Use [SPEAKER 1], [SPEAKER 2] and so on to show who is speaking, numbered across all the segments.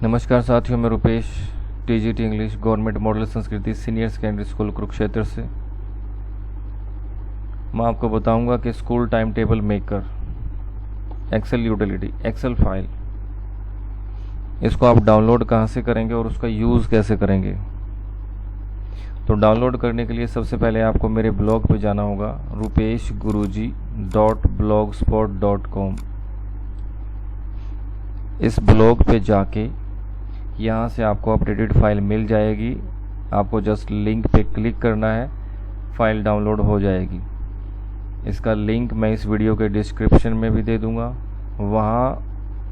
[SPEAKER 1] नमस्कार साथियों, मैं Rupesh, TGT English government model Sanskriti senior secondary school Kurukshetra से। मैं आपको बताऊंगा कि school time table maker, excel utility, excel file, इसको आप डाउनलोड कहाँ से करेंगे और उसका यूज़ कैसे करेंगे। तो डाउनलोड करने के लिए सबसे पहले आपको मेरे ब्लॉग पे जाना होगा, rupeshguruji.blogspot.com। इस ब्लॉग पे जाके यहाँ से आपको अपडेटेड फाइल मिल जाएगी। आपको जस्ट लिंक पे क्लिक करना है, फाइल डाउनलोड हो जाएगी। इसका लिंक मैं इस वीडियो के डिस्क्रिप्शन में भी दे दूँगा।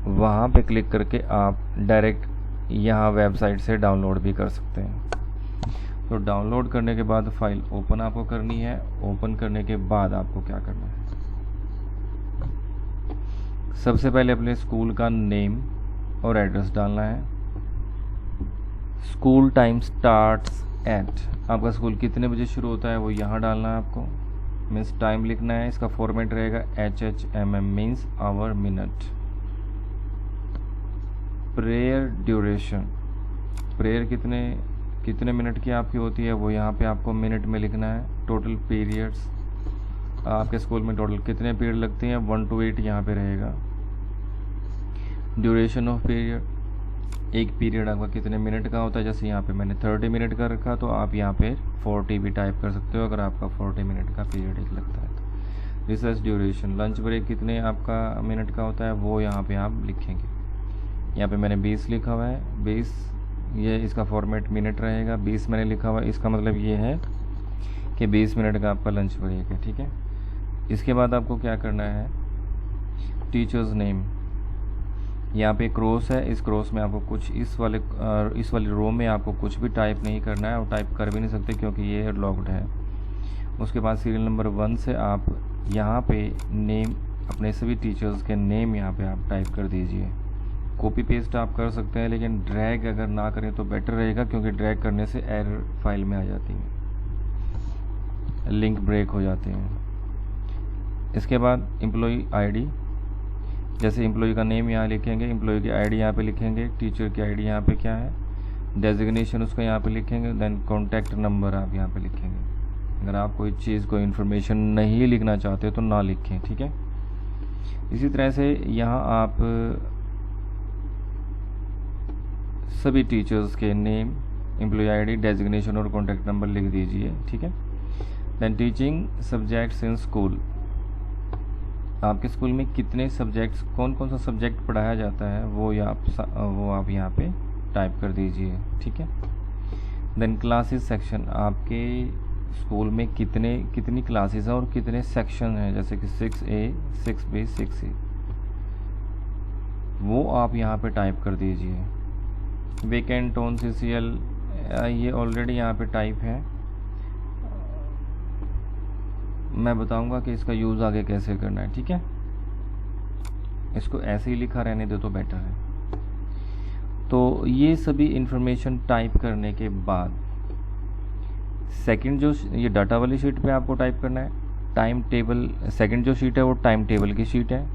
[SPEAKER 1] वहाँ पे क्लिक करके आप डायरेक्ट यहाँ वेबसाइट से डाउनलोड भी कर सकते हैं। तो डाउनलोड करने के बाद फाइल ओपन आपको करनी है। ओपन करने के बाद आपको क्या करना है, सबसे पहले अपने स्कूल का नेम और एड्रेस डालना है। स्कूल टाइम स्टार्ट्स एट, आपका स्कूल कितने बजे शुरू होता है वो यहाँ डालना है आपको। मीन्स टाइम लिखना है, इसका फॉर्मेट रहेगा HHMM means our minute. Prayer duration, prayer कितने मिनट की आपकी होती है वो यहाँ पे आपको मिनट में लिखना है। टोटल पीरियड्स, आपके स्कूल में टोटल कितने पीरियड लगते हैं, 1 to 8 यहाँ पे रहेगा। ड्यूरेशन ऑफ पीरियड, एक पीरियड आपका कितने मिनट का होता है। जैसे यहाँ पे मैंने 30 मिनट का रखा, तो आप यहाँ पे 40 भी टाइप कर सकते हो अगर आपका 40 मिनट का पीरियड एक लगता है तो। रिसर्च ड्यूरेशन, लंच ब्रेक कितने आपका मिनट का होता है वो यहाँ पे आप लिखेंगे। यहाँ पे मैंने 20 लिखा हुआ है, 20 ये इसका फॉर्मेट मिनट रहेगा। 20 मैंने लिखा हुआ है, इसका मतलब ये है कि 20 मिनट का आपका लंच ब्रेक है, ठीक है। इसके बाद आपको क्या करना है, टीचर्स नेम, यहाँ पे क्रॉस है, इस क्रॉस में आपको कुछ इस वाली रो में आपको कुछ भी टाइप नहीं करना है और टाइप कर भी नहीं सकते क्योंकि ये लॉक्ड है। उसके बाद सीरियल नंबर 1 से आप यहाँ पे नेम, अपने सभी टीचर्स के नेम यहाँ पे आप टाइप कर दीजिए। कॉपी पेस्ट आप कर सकते हैं, लेकिन ड्रैग अगर ना करें तो बेटर रहेगा क्योंकि ड्रैग करने से एरर फाइल में आ जाती है, लिंक ब्रेक हो जाते हैं। इसके बाद एम्प्लॉई आईडी, जैसे एम्प्लॉय का नेम यहाँ लिखेंगे, एम्प्लॉय की आईडी यहाँ पे लिखेंगे, टीचर की आईडी यहाँ पे क्या है, डेजिग्नेशन उसका यहाँ पे लिखेंगे, देन कॉन्टैक्ट नंबर आप यहाँ पे लिखेंगे। अगर आप कोई चीज़ कोई इन्फॉर्मेशन नहीं लिखना चाहते तो ना लिखें, ठीक है। इसी तरह से यहाँ आप सभी टीचर्स के नेम, एम्प्लॉय आईडी, डेजिग्नेशन और कॉन्टैक्ट नंबर लिख दीजिए, ठीक है। Then teaching subjects in school, आपके स्कूल में कितने सब्जेक्ट्स, कौन कौन सा सब्जेक्ट पढ़ाया जाता है वो आप यहाँ पे टाइप कर दीजिए, ठीक है। देन क्लासेस सेक्शन, आपके स्कूल में कितनी क्लासेस हैं और कितने सेक्शन हैं, जैसे कि 6A, 6B, 6C, वो आप यहाँ पे टाइप कर दीजिए। वेकेंट ऑन CCL, ये ऑलरेडी यहाँ पे टाइप है। मैं बताऊंगा कि इसका यूज़ आगे कैसे करना है, ठीक है। इसको ऐसे ही लिखा रहने दो तो बेटर है। तो ये सभी इंफॉर्मेशन टाइप करने के बाद सेकंड जो ये डाटा वाली शीट पे आपको टाइप करना है टाइम टेबल। सेकंड जो शीट है वो टाइम टेबल की शीट है।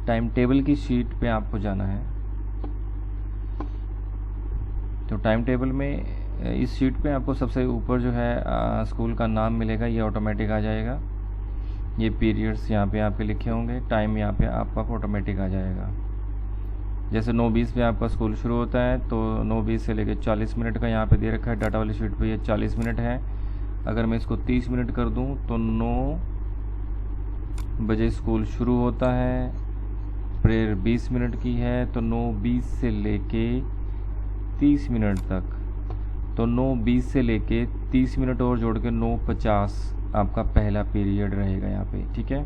[SPEAKER 1] टाइम टेबल की शीट पे आपको जाना है। तो टाइम टेबल में इस शीट पे आपको सबसे ऊपर जो है स्कूल का नाम मिलेगा, ये ऑटोमेटिक आ जाएगा। ये पीरियड्स यहाँ पे आपके लिखे होंगे, टाइम यहाँ पे आपका ऑटोमेटिक आ जाएगा। जैसे 9:20 पे आपका स्कूल शुरू होता है तो 9:20 से लेकर 40 मिनट का यहाँ पे दे रखा है डाटा वाली शीट पे, ये 40 मिनट है। अगर मैं इसको 30 मिनट कर दूँ तो 9 बजे स्कूल शुरू होता है, प्रेयर 20 मिनट की है तो 9:20 से लेके 30 मिनट तक, तो 9:20 से लेके 30 मिनट और जोड़ के 9:50 आपका पहला पीरियड रहेगा यहाँ पे, ठीक है।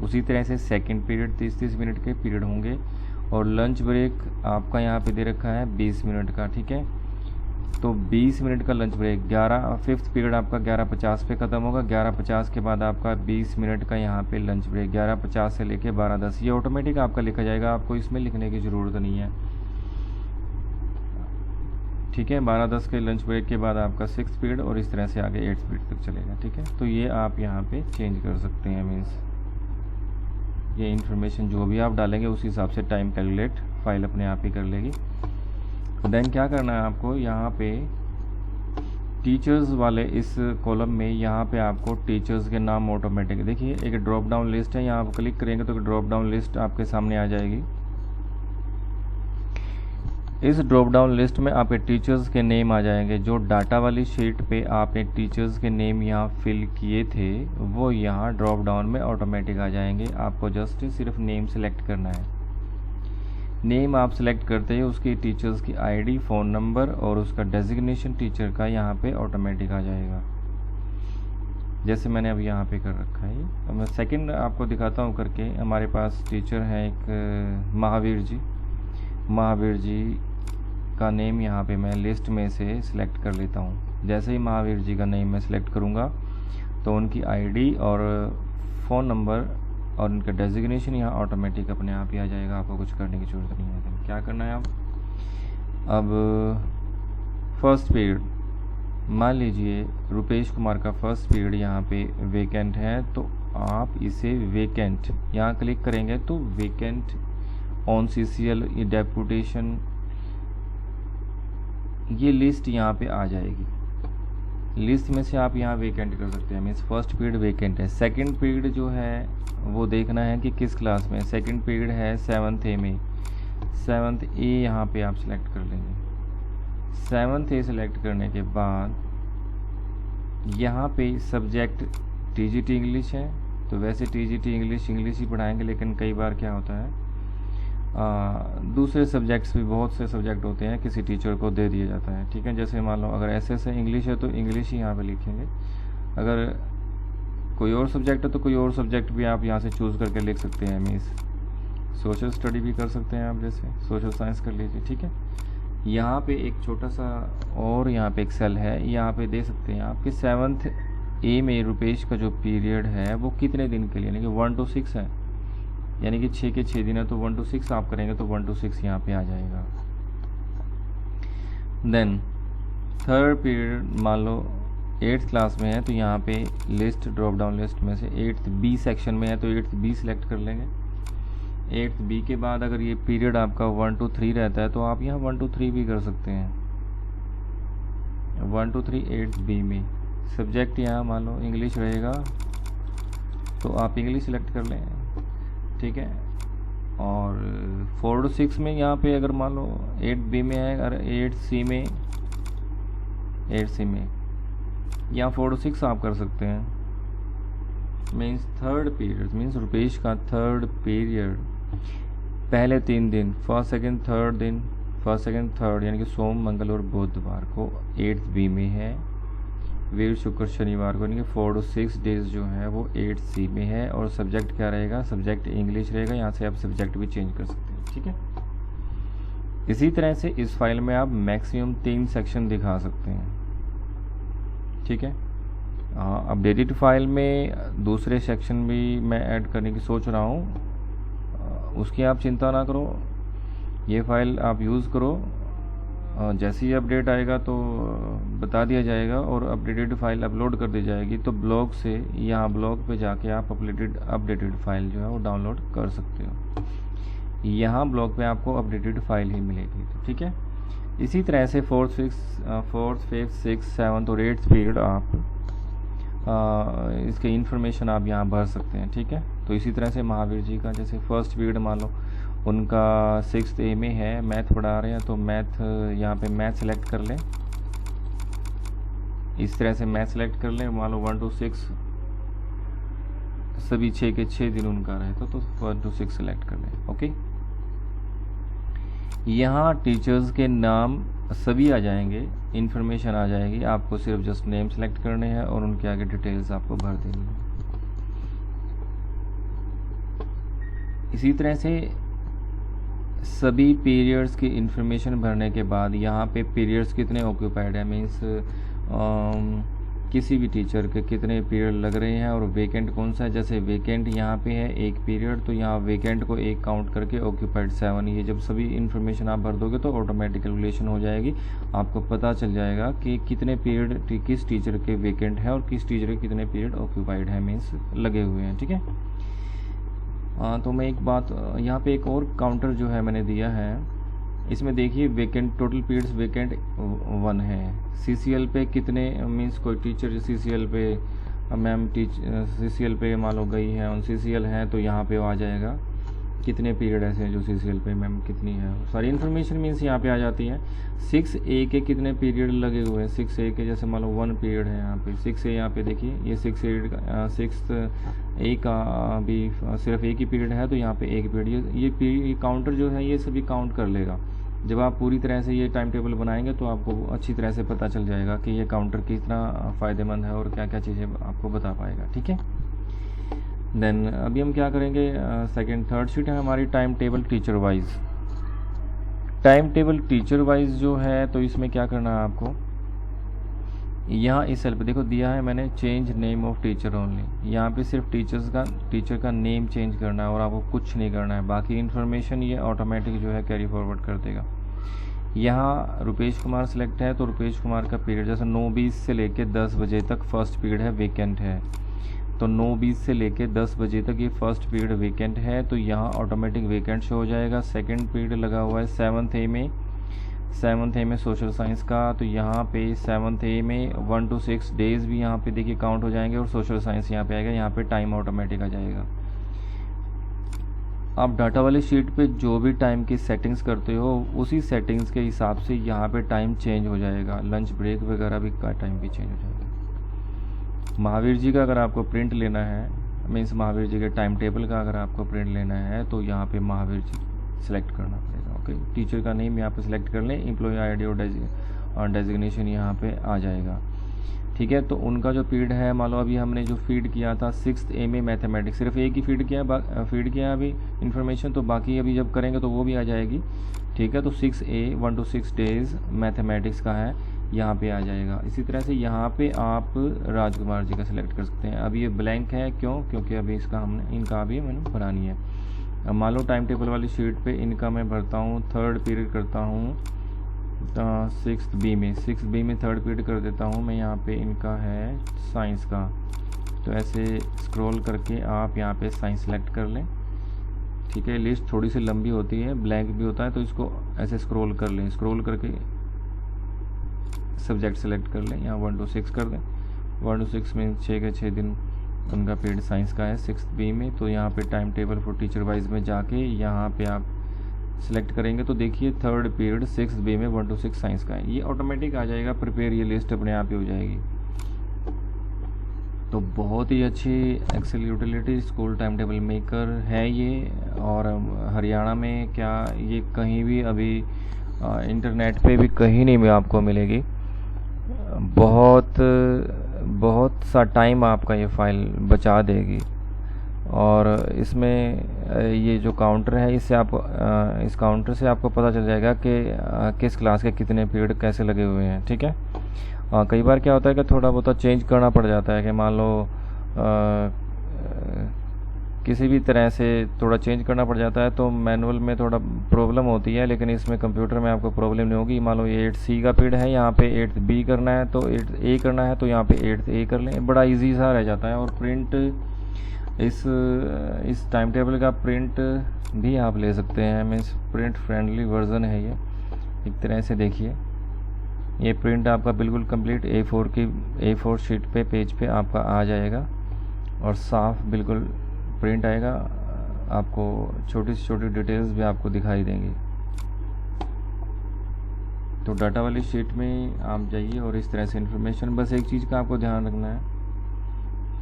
[SPEAKER 1] उसी तरह से सेकंड पीरियड 30-30 मिनट के पीरियड होंगे और लंच ब्रेक आपका यहाँ पे दे रखा है 20 मिनट का, ठीक है। तो 20 मिनट का लंच ब्रेक, 5th पीरियड आपका 11:50 पे ख़त्म होगा। 11:50 के बाद आपका 20 मिनट का यहाँ पे लंच ब्रेक, 11:50 से लेके 12:10, ये ऑटोमेटिक आपका लिखा जाएगा, आपको इसमें लिखने की ज़रूरत नहीं है, ठीक है। 12:10 के लंच ब्रेक के बाद आपका 6th पीरियड और इस तरह से आगे 8th पीरियड तक चलेगा, ठीक है। तो ये आप यहाँ पे चेंज कर सकते हैं, मीन्स ये इन्फॉर्मेशन जो भी आप डालेंगे उस हिसाब से टाइम कैलकुलेट फाइल अपने आप ही कर लेगी। देन क्या करना है आपको, यहाँ पे टीचर्स वाले इस कॉलम में यहाँ पे आपको टीचर्स के नाम ऑटोमेटिक, देखिए एक ड्रॉप डाउन लिस्ट है, यहाँ आप क्लिक करेंगे तो ड्रॉप डाउन लिस्ट आपके सामने आ जाएगी। इस ड्रॉप डाउन लिस्ट में आपके टीचर्स के नेम आ जाएंगे। जो डाटा वाली शीट पे आपने टीचर्स के नेम यहाँ फिल किए थे वो यहाँ ड्रॉप डाउन में ऑटोमेटिक आ जाएंगे। आपको जस्ट सिर्फ नेम सेलेक्ट करना है। नेम आप सेलेक्ट करते ही उसकी टीचर्स की आईडी, फ़ोन नंबर और उसका डेजिग्नेशन टीचर का यहाँ पे ऑटोमेटिक आ जाएगा, जैसे मैंने अभी यहाँ पे कर रखा है। अब मैं सेकंड आपको दिखाता हूँ करके। हमारे पास टीचर हैं एक महावीर जी। महावीर जी का नेम यहाँ पे मैं लिस्ट में से सिलेक्ट कर लेता हूँ। जैसे ही महावीर जी का नेम मैं सिलेक्ट करूँगा तो उनकी आईडी और फ़ोन नंबर और उनका डेजिग्नेशन यहाँ ऑटोमेटिक अपने आप ही आ जाएगा। आपको कुछ करने की ज़रूरत नहीं है। तो क्या करना है अब फर्स्ट पीरियड, मान लीजिए रुपेश कुमार का फर्स्ट पीरियड यहाँ पे वेकेंट है, तो आप इसे वेकेंट यहाँ क्लिक करेंगे तो वेकेंट ऑन CCL डेपुटेशन ये लिस्ट यहाँ पे आ जाएगी। लिस्ट में से आप यहाँ वेकेंट कर सकते हैं। मीन्स फर्स्ट पीरियड वेकेंट है। सेकंड पीरियड जो है वो देखना है कि किस क्लास में। सेकंड पीरियड है 7th A में। 7th A यहाँ पे आप सिलेक्ट कर लेंगे। 7th A सिलेक्ट करने के बाद यहाँ पे सब्जेक्ट TGT इंग्लिश है, तो वैसे TGT इंग्लिश ही पढ़ाएंगे, लेकिन कई बार क्या होता है दूसरे सब्जेक्ट्स भी, बहुत से सब्जेक्ट होते हैं किसी टीचर को दे दिया जाता है। ठीक है, जैसे मान लो अगर SS है इंग्लिश है तो इंग्लिश ही यहाँ पे लिखेंगे। अगर कोई और सब्जेक्ट है तो कोई और सब्जेक्ट भी आप यहाँ से चूज़ करके लिख सकते हैं। मीन्स सोशल स्टडी भी कर सकते हैं आप, जैसे सोशल साइंस कर लीजिए। ठीक है, यहाँ पे एक छोटा सा और यहाँ पे एक सेल है, यहाँ पे दे सकते हैं आपके 7th A में रुपेश का जो पीरियड है वो कितने दिन के लिए, यानी कि 1 to 6 है, यानी कि 6 के 6 दिन है, तो 1 to 6 आप करेंगे तो 1 to 6 यहाँ पे आ जाएगा। देन थर्ड पीरियड मान लो 8th क्लास में है, तो यहाँ पे लिस्ट ड्रॉप डाउन लिस्ट में से 8th B सेक्शन में है तो 8th B सिलेक्ट कर लेंगे। 8th B के बाद अगर ये पीरियड आपका 1 to 3 रहता है तो आप यहाँ 1 to 3 भी कर सकते हैं। 1 to 3 8th B में सब्जेक्ट यहाँ मान लो इंग्लिश रहेगा तो आप इंग्लिश सेलेक्ट कर लें। ठीक है, और 4 to 6 में यहाँ पे अगर मान लो 8B में है, अगर 8C में यहाँ 4 to 6 आप कर सकते हैं। Means third period, means Rupesh का थर्ड पीरियड पहले 3 दिन, फर्स्ट सेकंड थर्ड दिन, फर्स्ट सेकंड थर्ड, यानी कि सोम मंगल और बुधवार को 8th B में है। वीर शुक्र शनिवार को, यानी कि 4 to 6 डेज जो है वो 8C में है। और सब्जेक्ट क्या रहेगा, सब्जेक्ट इंग्लिश रहेगा। यहाँ से आप सब्जेक्ट भी चेंज कर सकते हैं। ठीक है, इसी तरह से इस फाइल में आप मैक्सिमम 3 सेक्शन दिखा सकते हैं। ठीक है, अपडेटेड फाइल में दूसरे सेक्शन भी मैं ऐड करने की सोच रहा हूँ, उसकी आप चिंता ना करो, ये फाइल आप यूज़ करो। जैसे ही अपडेट आएगा तो बता दिया जाएगा और अपडेटेड फाइल अपलोड कर दी जाएगी। तो ब्लॉग से यहाँ ब्लॉग पे जाके आप अपडेटेड फाइल जो है वो डाउनलोड कर सकते हो। यहाँ ब्लॉग पे आपको अपडेटेड फाइल ही मिलेगी। तो ठीक है, इसी तरह से 4th, 5th, 6th, 7th और 8th पीरियड आप इसके इंफॉर्मेशन आप यहाँ भर सकते हैं। ठीक है, तो इसी तरह से महावीर जी का जैसे फर्स्ट पीरियड मान लो उनका 6th A में है, मैथ पढ़ा रहे हैं, तो मैथ यहाँ पे मैथ सेलेक्ट कर लें। इस तरह से मैथ सेलेक्ट कर लें। मान लो 1 to 6 सभी 6 के 6 दिन उनका रहता तो 1 to 6 सेलेक्ट कर लें। ओके, यहाँ टीचर्स के नाम सभी आ जाएंगे, इन्फॉर्मेशन आ जाएगी। आपको सिर्फ जस्ट नेम सेलेक्ट करने हैं और उनके आगे डिटेल्स आपको भर देनी है। इसी तरह से सभी पीरियड्स की इंफॉर्मेशन भरने के बाद यहाँ पे पीरियड्स कितने ऑक्यूपाइड है, मीन्स किसी भी टीचर के कितने पीरियड लग रहे हैं और वेकेंट कौन सा है। जैसे वेकेंट यहाँ पे है 1 पीरियड, तो यहाँ वेकेंट को 1 काउंट करके ऑक्यूपाइड 7। ये जब सभी इन्फॉर्मेशन आप भर दोगे तो ऑटोमेटिक कैलकुलेशन हो जाएगी, आपको पता चल जाएगा कि कितने पीरियड किस टीचर के वेकेंट है और किस टीचर के कितने पीरियड ऑक्यूपाइड है, मीन्स लगे हुए हैं। ठीक है, तो मैं एक बात यहाँ पे एक और काउंटर जो है मैंने दिया है, इसमें देखिए वेकेंट टोटल पीरियड्स वेकेंट 1 है। CCL पे कितने मीन्स कोई टीचर CCL पे मैम CCL पे मान लो गई है, ऑन CCL है, तो यहाँ पे आ जाएगा कितने पीरियड ऐसे हैं जो CCL पे मैम कितनी है, सारी इन्फॉर्मेशन मीन्स यहाँ पे आ जाती है। 6A के कितने पीरियड लगे हुए हैं, 6A के जैसे मान लो 1 पीरियड है यहाँ पे 6A, यहाँ पे देखिए ये 6A का भी सिर्फ एक ही पीरियड है, तो यहाँ पे एक पीरियड ये काउंटर जो है ये सभी काउंट कर लेगा। जब आप पूरी तरह से ये टाइम टेबल बनाएंगे तो आपको अच्छी तरह से पता चल जाएगा कि ये काउंटर कितना फ़ायदेमंद है और क्या क्या चीज़ें आपको बता पाएगा, ठीक है। देन अभी हम क्या करेंगे, सेकंड थर्ड शीट है हमारी time table teacher wise. Time table teacher wise जो है तो इसमें क्या करना है आपको, यहाँ इस सेल पे देखो दिया है मैंने change name of teacher only. यहाँ पे सिर्फ टीचर का नेम चेंज करना है और आपको कुछ नहीं करना है, बाकी इन्फॉर्मेशन ये ऑटोमेटिक जो है कैरी फॉरवर्ड कर देगा। यहाँ रुपेश कुमार सेलेक्ट है तो रुपेश कुमार का पीरियड जैसे 9:20 से लेके 10 बजे तक फर्स्ट पीरियड है, वेकेंट है, तो 9:20 से लेके 10 बजे तक ये फर्स्ट पीरियड वेकेंट है, तो यहाँ ऑटोमेटिक वेकेंट शो हो जाएगा। सेकंड पीरियड लगा हुआ है 7th A में सोशल साइंस का, तो यहाँ पे 7th A में 1 to 6 डेज भी यहाँ पे देखिए काउंट हो जाएंगे और सोशल साइंस यहाँ पे आएगा, यहाँ पे टाइम ऑटोमेटिक आ जाएगा। आप डाटा वाली शीट पे जो भी टाइम की सेटिंग्स करते हो उसी सेटिंग्स के हिसाब से यहाँ पे टाइम चेंज हो जाएगा, लंच ब्रेक वगैरह भी का टाइम भी चेंज हो जाएगा। महावीर जी का अगर आपको प्रिंट लेना है, मीन्स महावीर जी के टाइम टेबल का अगर आपको प्रिंट लेना है तो यहाँ पे महावीर जी सेलेक्ट करना पड़ेगा। ओके, टीचर का नेम यहाँ पे सिलेक्ट कर लें, एम्प्लॉय आईडी और डेजिग्नेशन यहाँ पे आ जाएगा, ठीक है। तो उनका जो पीरियड है, मान लो अभी हमने जो फीड किया था 6th A में मैथमेटिक्स, सिर्फ एक ही फीड किया अभी इन्फॉर्मेशन, तो बाकी अभी जब करेंगे तो वो भी आ जाएगी, ठीक है। तो 6A 1 to 6 डेज मैथमेटिक्स का है, यहाँ पे आ जाएगा। इसी तरह से यहाँ पे आप राजकुमार जी का सिलेक्ट कर सकते हैं। अभी ये ब्लैंक है, क्योंकि अभी इनका अभी मैंने बनानी है। अब मान लो टाइम टेबल वाली शीट पे इनका मैं भरता हूँ, थर्ड पीरियड करता हूँ 6th B में थर्ड पीरियड कर देता हूँ मैं। यहाँ पे इनका है साइंस का, तो ऐसे स्क्रॉल करके आप यहाँ पे साइंस सेलेक्ट कर लें, ठीक है। लिस्ट थोड़ी सी लंबी होती है, ब्लैंक भी होता है, तो इसको ऐसे स्क्रॉल कर लें, स्क्रॉल करके सब्जेक्ट सेलेक्ट कर लें, यहाँ 1 to 6 कर दें। 1 to 6 में 6 के 6 दिन उनका पीरियड साइंस का है 6th B में। तो यहाँ पे time table for teacher wise में जाके यहाँ पे आप सिलेक्ट करेंगे तो देखिए थर्ड पीरियड 6th B में 1 to 6 साइंस का है, ये ऑटोमेटिक आ जाएगा प्रिपेयर, ये लिस्ट अपने आप ही हो जाएगी। तो बहुत ही अच्छी excel utility school time table maker है ये, और हरियाणा में क्या ये कहीं भी अभी इंटरनेट पे भी कहीं नहीं भी आपको मिलेगी। बहुत सा टाइम आपका ये फाइल बचा देगी, और इसमें ये जो काउंटर है इससे आप इस काउंटर से आपको पता चल जाएगा कि किस क्लास के कितने पीरियड कैसे लगे हुए हैं, ठीक है। कई बार क्या होता है कि थोड़ा बहुत चेंज करना पड़ जाता है, कि मान लो किसी भी तरह से थोड़ा चेंज करना पड़ जाता है, तो मैनुअल में थोड़ा प्रॉब्लम होती है, लेकिन इसमें कंप्यूटर में आपको प्रॉब्लम नहीं होगी। मान लो 8C का पीरियड है, यहाँ पे 8th B करना है तो 8th A करना है, तो यहाँ पे 8th A कर लें, बड़ा इजी सा रह जाता है। और प्रिंट इस टाइम टेबल का प्रिंट भी आप ले सकते हैं, मीन्स प्रिंट फ्रेंडली वर्जन है ये। एक तरह से देखिए ये प्रिंट आपका बिल्कुल कंप्लीट A4 शीट पे पेज पे आपका आ जाएगा, और साफ बिल्कुल प्रिंट आएगा, आपको छोटी से छोटी डिटेल्स भी आपको दिखाई देंगी। तो डाटा वाली शीट में आप जाइए और इस तरह से इन्फॉर्मेशन, बस एक चीज़ का आपको ध्यान रखना है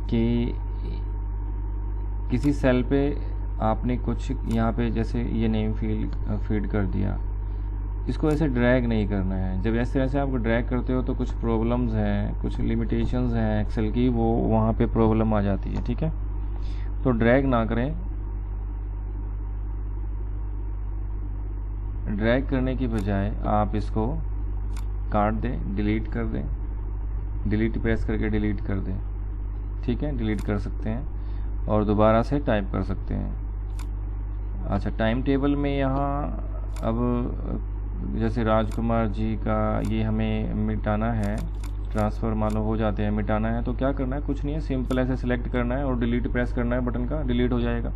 [SPEAKER 1] कि किसी सेल पे आपने कुछ यहाँ पे जैसे ये नेम फीड कर दिया, इसको ऐसे ड्रैग नहीं करना है। जब इस तरह से आप ड्रैग करते हो तो कुछ प्रॉब्लम्स हैं, कुछ लिमिटेशंस हैं एक्सेल की, वो वहाँ पे प्रॉब्लम आ जाती है, ठीक है। तो ड्रैग ना करें, ड्रैग करने की बजाय आप इसको काट दें, डिलीट कर दें, डिलीट प्रेस करके डिलीट कर दें, ठीक है। डिलीट कर सकते हैं और दोबारा से टाइप कर सकते हैं। अच्छा, टाइम टेबल में यहाँ अब जैसे राजकुमार जी का ये हमें मिटाना है, ट्रांसफ़र मान लो हो जाते हैं, मिटाना है, तो क्या करना है, कुछ नहीं है, सिंपल ऐसे सिलेक्ट करना है और डिलीट प्रेस करना है बटन का, डिलीट हो जाएगा।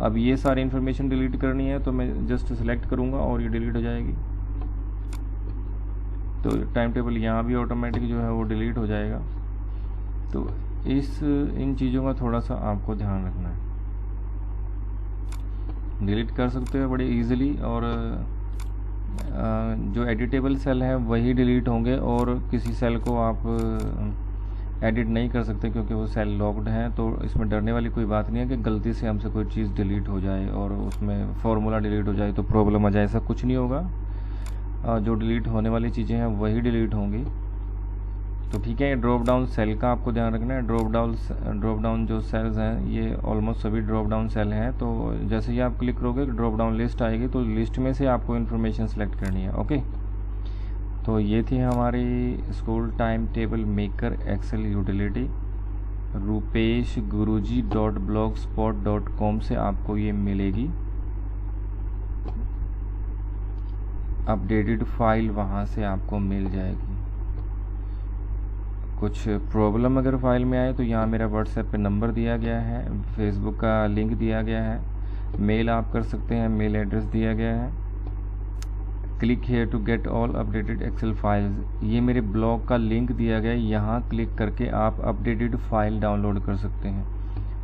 [SPEAKER 1] अब ये सारी इन्फॉर्मेशन डिलीट करनी है तो मैं जस्ट सेलेक्ट करूँगा और ये डिलीट हो जाएगी। तो टाइम टेबल यहाँ भी ऑटोमेटिक जो है वो डिलीट हो जाएगा। तो इन चीज़ों का थोड़ा सा आपको ध्यान रखना है। डिलीट कर सकते हो बड़े इजीली, और जो एडिटेबल सेल है वही डिलीट होंगे, और किसी सेल को आप एडिट नहीं कर सकते क्योंकि वो सेल लॉक्ड है। तो इसमें डरने वाली कोई बात नहीं है कि गलती से हमसे कोई चीज़ डिलीट हो जाए और उसमें फॉर्मूला डिलीट हो जाए तो प्रॉब्लम आ जाए, ऐसा कुछ नहीं होगा। जो डिलीट होने वाली चीज़ें हैं वही डिलीट होंगी। तो ठीक है, ड्रॉप डाउन सेल का आपको ध्यान रखना है। ड्रॉप डाउन जो सेल्स हैं ये ऑलमोस्ट सभी ड्रॉप डाउन सेल हैं। तो जैसे ही आप क्लिक करोगे ड्रॉप डाउन लिस्ट आएगी, तो लिस्ट में से आपको इन्फॉर्मेशन सेलेक्ट करनी है। ओके, तो ये थी हमारी school time table maker excel utility. rupeshguruji.blogspot.com से आपको ये मिलेगी। अपडेटेड फाइल वहाँ से आपको मिल जाएगी। कुछ प्रॉब्लम अगर फाइल में आए तो यहाँ मेरा व्हाट्सएप पे नंबर दिया गया है, फेसबुक का लिंक दिया गया है, मेल आप कर सकते हैं, मेल एड्रेस दिया गया है। Click here to get all updated excel files, ये मेरे ब्लॉग का लिंक दिया गया है, यहाँ क्लिक करके आप अपडेटेड फाइल डाउनलोड कर सकते हैं।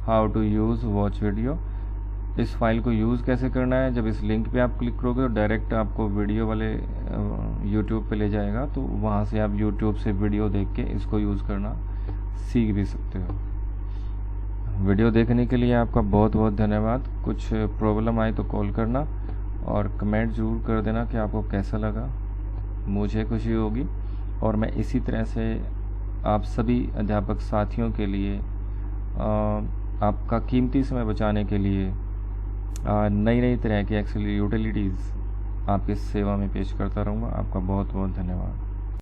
[SPEAKER 1] How to use watch video, इस फाइल को यूज़ कैसे करना है, जब इस लिंक पे आप क्लिक करोगे तो डायरेक्ट आपको वीडियो वाले यूट्यूब पे ले जाएगा। तो वहाँ से आप यूट्यूब से वीडियो देख के इसको यूज़ करना सीख भी सकते हो। वीडियो देखने के लिए आपका बहुत बहुत धन्यवाद। कुछ प्रॉब्लम आए तो कॉल करना और कमेंट ज़रूर कर देना कि आपको कैसा लगा, मुझे खुशी होगी। और मैं इसी तरह से आप सभी अध्यापक साथियों के लिए आपका कीमती समय बचाने के लिए नई नई तरह की एक्सेल यूटिलिटीज़ आपकी सेवा में पेश करता रहूँगा। आपका बहुत बहुत धन्यवाद।